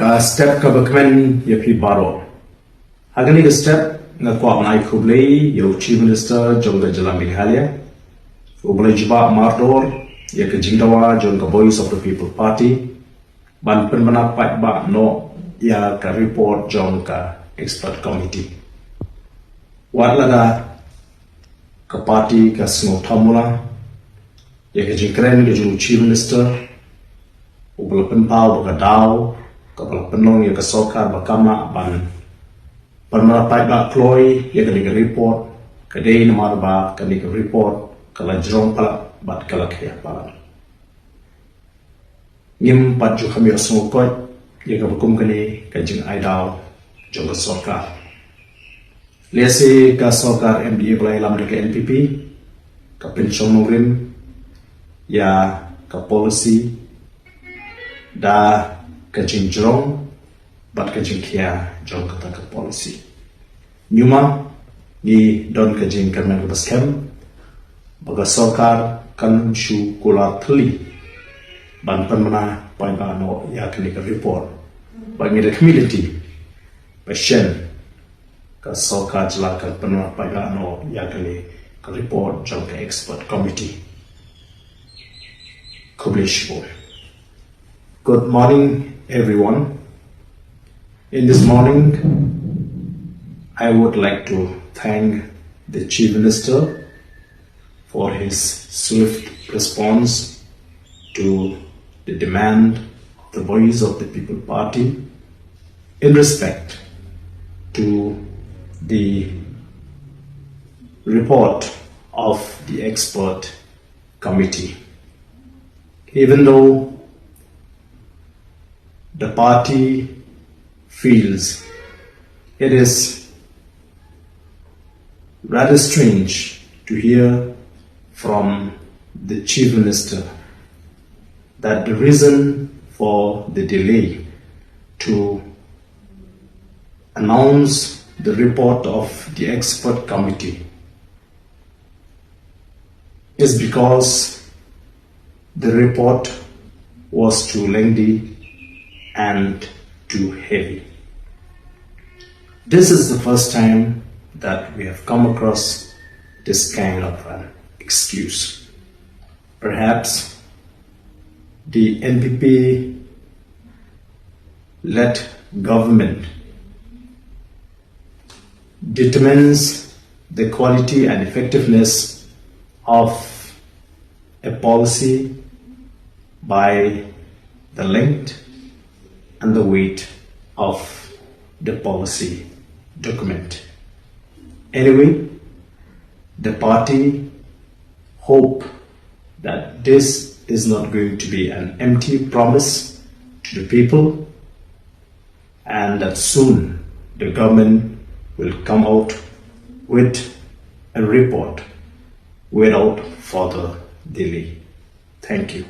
ka step ka bakmen yapi baro hagani ka step nga kwa nai khublei yo chief minister Jong Jala Meghalaya ublai jiba mardor ya ka jingdawa Jong ka voice of the people party ban penmana pat ba no ya ka report Jong ka expert committee wat laga ka party ka Sngap thamula ya ka jingkren ka Jong chief minister ubla penpau ba daw kapal penong ya ka sokar ba kama ban permarapai ba ploy ya ka report ka day namar ba ka report kala Jong pala bat kala kaya pala ngim pat ju kami asmo ko ya ka bukum kani ka jing ai daw Jong ka sokar lese ka sokar MDA balai lam de NPP ka pension nongrim ya ka policy da kajing Jong bat kajing kia Jong kata ke policy nyuma ni don kajing kermen baskem baga sokar kan shu kula thli ban panmana pai ba no ya kini ka report bangi the community passion ka sokar jala kan panmana pai ba no ya kini ka report Jong ka expert committee publish boy. Good morning, everyone. In this morning, I would like to thank the Chief Minister for his swift response to the demand of the Voice of the People Party in respect to the report of the expert committee. Even though the party feels it is rather strange to hear from the Chief Minister that the reason for the delay to announce the report of the expert committee is because the report was too lengthy and too heavy. This is the first time that we have come across this kind of an excuse. Perhaps the NPP-led government determines the quality and effectiveness of a policy by the length and the weight of the policy document. Anyway, the party hope that this is not going to be an empty promise to the people and that soon the government will come out with a report without further delay. Thank you.